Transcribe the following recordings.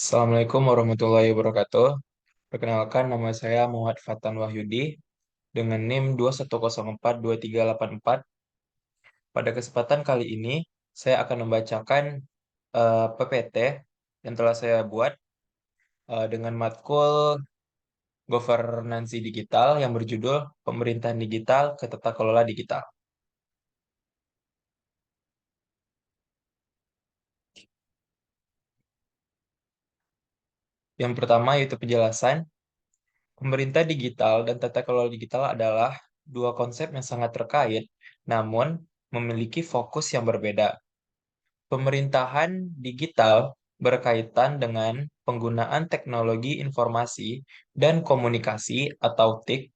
Assalamualaikum warahmatullahi wabarakatuh. Perkenalkan, nama saya Muhammad Fatan Wahyudi dengan NIM 210423844. Pada kesempatan kali ini, saya akan membacakan PPT yang telah saya buat dengan matkul Governansi Digital yang berjudul Pemerintahan Digital ke Tata Kelola Digital. Yang pertama yaitu penjelasan. Pemerintah digital dan tata kelola digital adalah dua konsep yang sangat terkait, namun memiliki fokus yang berbeda. Pemerintahan digital berkaitan dengan penggunaan teknologi informasi dan komunikasi atau TIK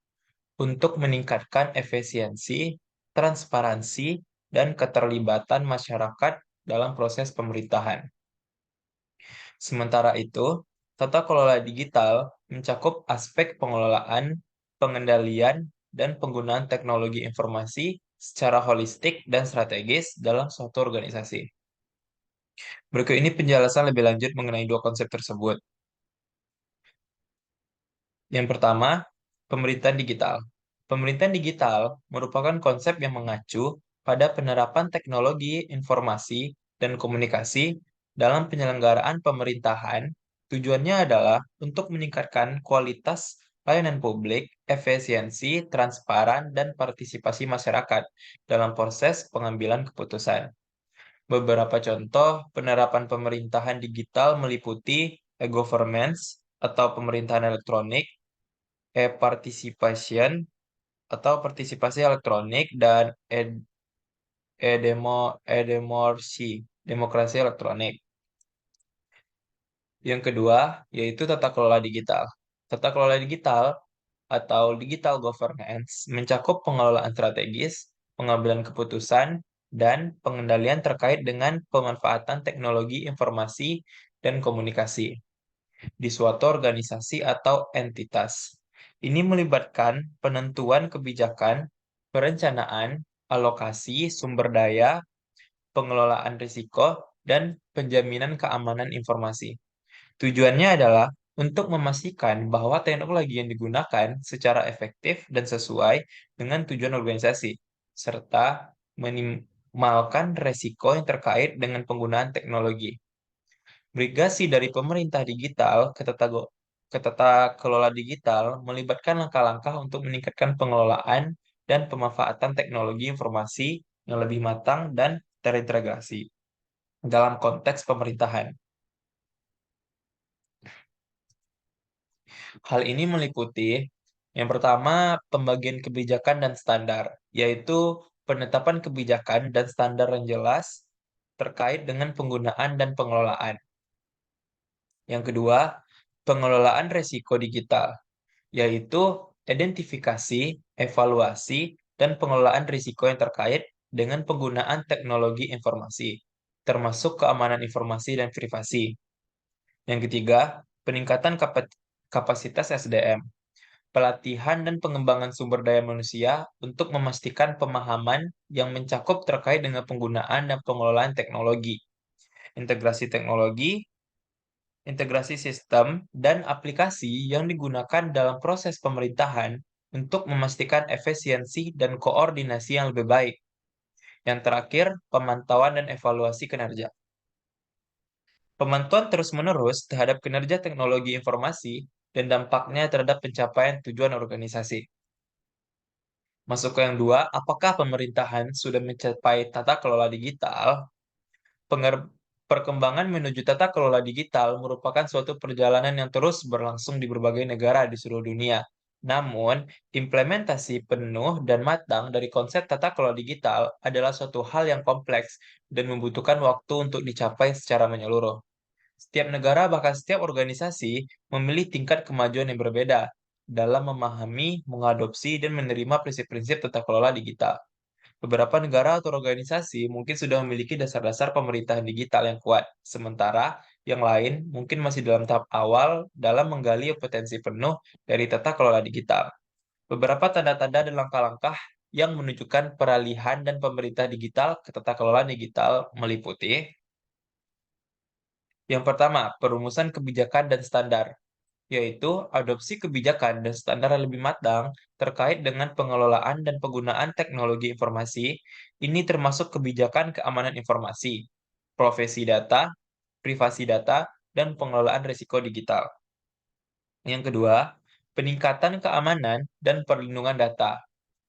untuk meningkatkan efisiensi, transparansi, dan keterlibatan masyarakat dalam proses pemerintahan. Sementara itu, tata kelola digital mencakup aspek pengelolaan, pengendalian, dan penggunaan teknologi informasi secara holistik dan strategis dalam suatu organisasi. Berikut ini penjelasan lebih lanjut mengenai dua konsep tersebut. Yang pertama, pemerintahan digital. Pemerintahan digital merupakan konsep yang mengacu pada penerapan teknologi informasi dan komunikasi dalam penyelenggaraan pemerintahan. Tujuannya adalah untuk meningkatkan kualitas pelayanan publik, efisiensi, transparan, dan partisipasi masyarakat dalam proses pengambilan keputusan. Beberapa contoh penerapan pemerintahan digital meliputi e-governance atau pemerintahan elektronik, e-participation atau partisipasi elektronik, dan e-democracy, demokrasi elektronik. Yang kedua, yaitu tata kelola digital. Tata kelola digital atau digital governance mencakup pengelolaan strategis, pengambilan keputusan, dan pengendalian terkait dengan pemanfaatan teknologi informasi dan komunikasi di suatu organisasi atau entitas. Ini melibatkan penentuan kebijakan, perencanaan, alokasi sumber daya, pengelolaan risiko, dan penjaminan keamanan informasi. Tujuannya adalah untuk memastikan bahwa teknologi yang digunakan secara efektif dan sesuai dengan tujuan organisasi, serta minimalkan resiko yang terkait dengan penggunaan teknologi. Migrasi dari pemerintah digital ke tata kelola digital melibatkan langkah-langkah untuk meningkatkan pengelolaan dan pemanfaatan teknologi informasi yang lebih matang dan terintegrasi dalam konteks pemerintahan. Hal ini meliputi yang pertama, pembagian kebijakan dan standar, yaitu penetapan kebijakan dan standar yang jelas terkait dengan penggunaan dan pengelolaan. Yang kedua, pengelolaan resiko digital, yaitu identifikasi, evaluasi, dan pengelolaan risiko yang terkait dengan penggunaan teknologi informasi, termasuk keamanan informasi dan privasi. Yang ketiga, peningkatan kapasitas SDM, pelatihan dan pengembangan sumber daya manusia untuk memastikan pemahaman yang mencakup terkait dengan penggunaan dan pengelolaan teknologi, integrasi teknologi, integrasi sistem, dan aplikasi yang digunakan dalam proses pemerintahan untuk memastikan efisiensi dan koordinasi yang lebih baik. Yang terakhir, pemantauan dan evaluasi kinerja. Pemantauan terus-menerus terhadap kinerja teknologi informasi dan dampaknya terhadap pencapaian tujuan organisasi. Masuk ke yang dua, apakah pemerintahan sudah mencapai tata kelola digital? Perkembangan menuju tata kelola digital merupakan suatu perjalanan yang terus berlangsung di berbagai negara di seluruh dunia. Namun, implementasi penuh dan matang dari konsep tata kelola digital adalah suatu hal yang kompleks dan membutuhkan waktu untuk dicapai secara menyeluruh. Setiap negara, bahkan setiap organisasi, memilih tingkat kemajuan yang berbeda dalam memahami, mengadopsi, dan menerima prinsip-prinsip tata kelola digital. Beberapa negara atau organisasi mungkin sudah memiliki dasar-dasar pemerintahan digital yang kuat, sementara yang lain mungkin masih dalam tahap awal dalam menggali potensi penuh dari tata kelola digital. Beberapa tanda-tanda dan langkah-langkah yang menunjukkan peralihan dan pemerintah digital ke tata kelola digital meliputi Yang pertama, perumusan kebijakan dan standar, yaitu adopsi kebijakan dan standar yang lebih matang terkait dengan pengelolaan dan penggunaan teknologi informasi. Ini termasuk kebijakan keamanan informasi, profesi data, privasi data, dan pengelolaan risiko digital. Yang kedua, peningkatan keamanan dan perlindungan data,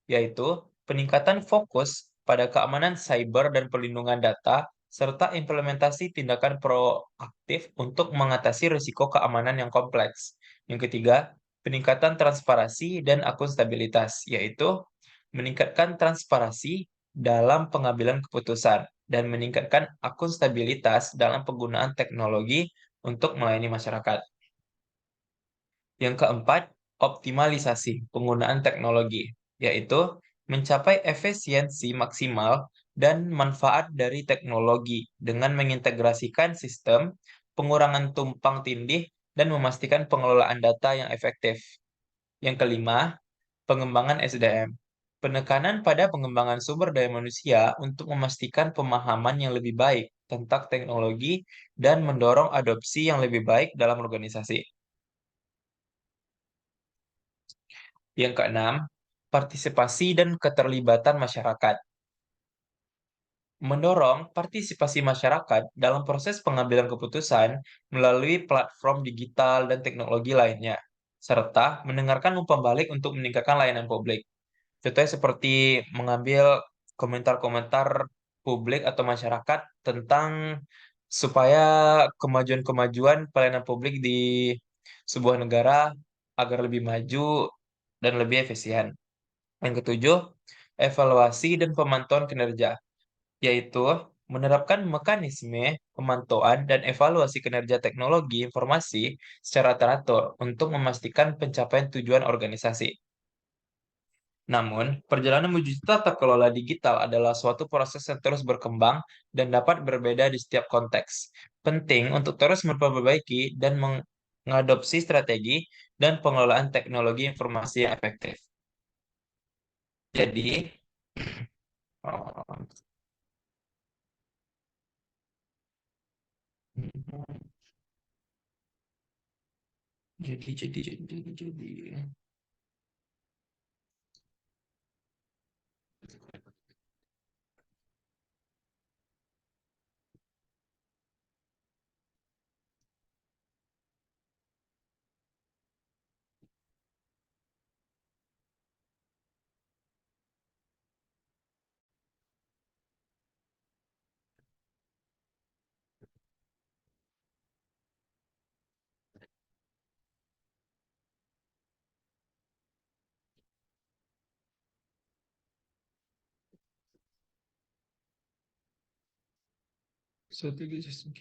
yaitu peningkatan fokus pada keamanan cyber dan perlindungan data, serta implementasi tindakan proaktif untuk mengatasi risiko keamanan yang kompleks. Yang ketiga, peningkatan transparansi dan akuntabilitas, yaitu meningkatkan transparansi dalam pengambilan keputusan dan meningkatkan akuntabilitas dalam penggunaan teknologi untuk melayani masyarakat. Yang keempat, optimalisasi penggunaan teknologi, yaitu mencapai efisiensi maksimal dan manfaat dari teknologi dengan mengintegrasikan sistem, pengurangan tumpang tindih, dan memastikan pengelolaan data yang efektif. Yang kelima, pengembangan SDM. Penekanan pada pengembangan sumber daya manusia untuk memastikan pemahaman yang lebih baik tentang teknologi dan mendorong adopsi yang lebih baik dalam organisasi. Yang keenam, partisipasi dan keterlibatan masyarakat. Mendorong partisipasi masyarakat dalam proses pengambilan keputusan melalui platform digital dan teknologi lainnya, serta mendengarkan umpan balik untuk meningkatkan layanan publik. Contohnya seperti mengambil komentar-komentar publik atau masyarakat tentang supaya kemajuan-kemajuan pelayanan publik di sebuah negara agar lebih maju dan lebih efisien. Yang ketujuh, evaluasi dan pemantauan kinerja, yaitu menerapkan mekanisme pemantauan dan evaluasi kinerja teknologi informasi secara teratur untuk memastikan pencapaian tujuan organisasi. Namun, perjalanan menuju tata kelola digital adalah suatu proses yang terus berkembang dan dapat berbeda di setiap konteks. Penting untuk terus memperbaiki dan mengadopsi strategi dan pengelolaan teknologi informasi yang efektif. Jadi, jadi. Strategi sistem.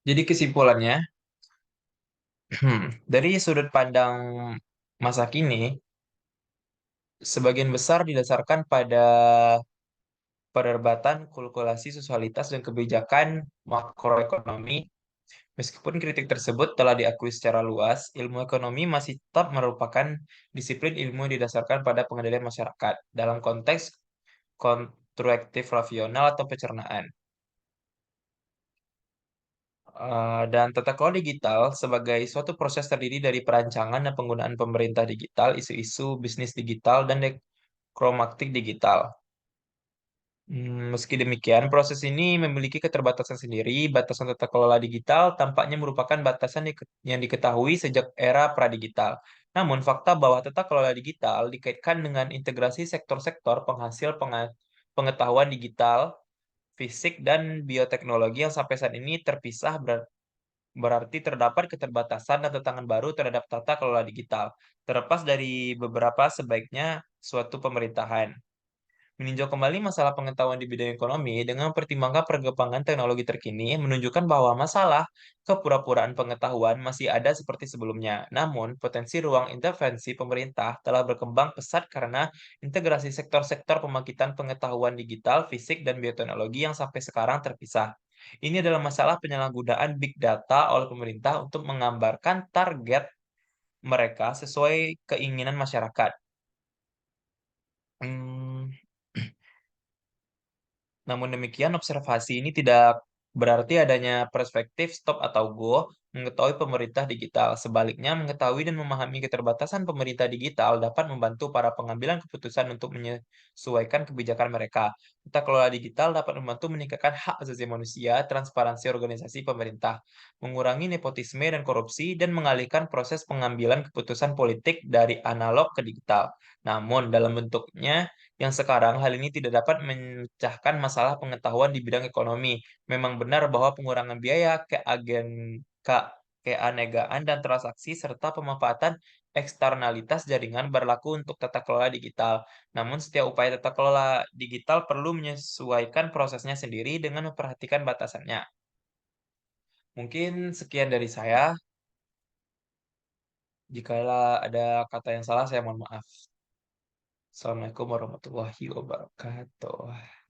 Jadi kesimpulannya, dari sudut pandang masa kini, sebagian besar didasarkan pada perdebatan kalkulasi sosialitas dan kebijakan makroekonomi. Meskipun kritik tersebut telah diakui secara luas, ilmu ekonomi masih tetap merupakan disiplin ilmu yang didasarkan pada pengendalian masyarakat dalam konteks kontraktif rasional atau pencernaan. Dan tata kelola digital sebagai suatu proses terdiri dari perancangan dan penggunaan pemerintah digital, isu-isu bisnis digital, dan dekromaktik digital. Meski demikian, proses ini memiliki keterbatasan sendiri. Batasan tata kelola digital tampaknya merupakan batasan yang diketahui sejak era pradigital. Namun, fakta bahwa tata kelola digital dikaitkan dengan integrasi sektor-sektor penghasil pengetahuan digital, fisik, dan bioteknologi yang sampai saat ini terpisah berarti terdapat keterbatasan dan tantangan baru terhadap tata kelola digital, terlepas dari beberapa sebaiknya suatu pemerintahan. Meninjau kembali masalah pengetahuan di bidang ekonomi dengan mempertimbangkan perkembangan teknologi terkini menunjukkan bahwa masalah kepura-puraan pengetahuan masih ada seperti sebelumnya. Namun, potensi ruang intervensi pemerintah telah berkembang pesat karena integrasi sektor-sektor pembangkitan pengetahuan digital, fisik, dan bioteknologi yang sampai sekarang terpisah. Ini adalah masalah penyalahgunaan big data oleh pemerintah untuk menggambarkan target mereka sesuai keinginan masyarakat. Hmm, Namun demikian, observasi ini tidak berarti adanya perspektif stop atau go mengetahui pemerintah digital. Sebaliknya, mengetahui dan memahami keterbatasan pemerintah digital dapat membantu para pengambilan keputusan untuk menyesuaikan kebijakan mereka. Tata kelola digital dapat membantu meningkatkan hak asasi manusia, transparansi organisasi pemerintah, mengurangi nepotisme dan korupsi, dan mengalihkan proses pengambilan keputusan politik dari analog ke digital. Namun, dalam bentuknya yang sekarang hal ini tidak dapat memecahkan masalah pengetahuan di bidang ekonomi. Memang benar bahwa pengurangan biaya, keanegaan dan transaksi serta pemanfaatan eksternalitas jaringan berlaku untuk tata kelola digital. Namun setiap upaya tata kelola digital perlu menyesuaikan prosesnya sendiri dengan memperhatikan batasannya. Mungkin sekian dari saya. Jikalau ada kata yang salah, saya mohon maaf. Assalamualaikum warahmatullahi wabarakatuh.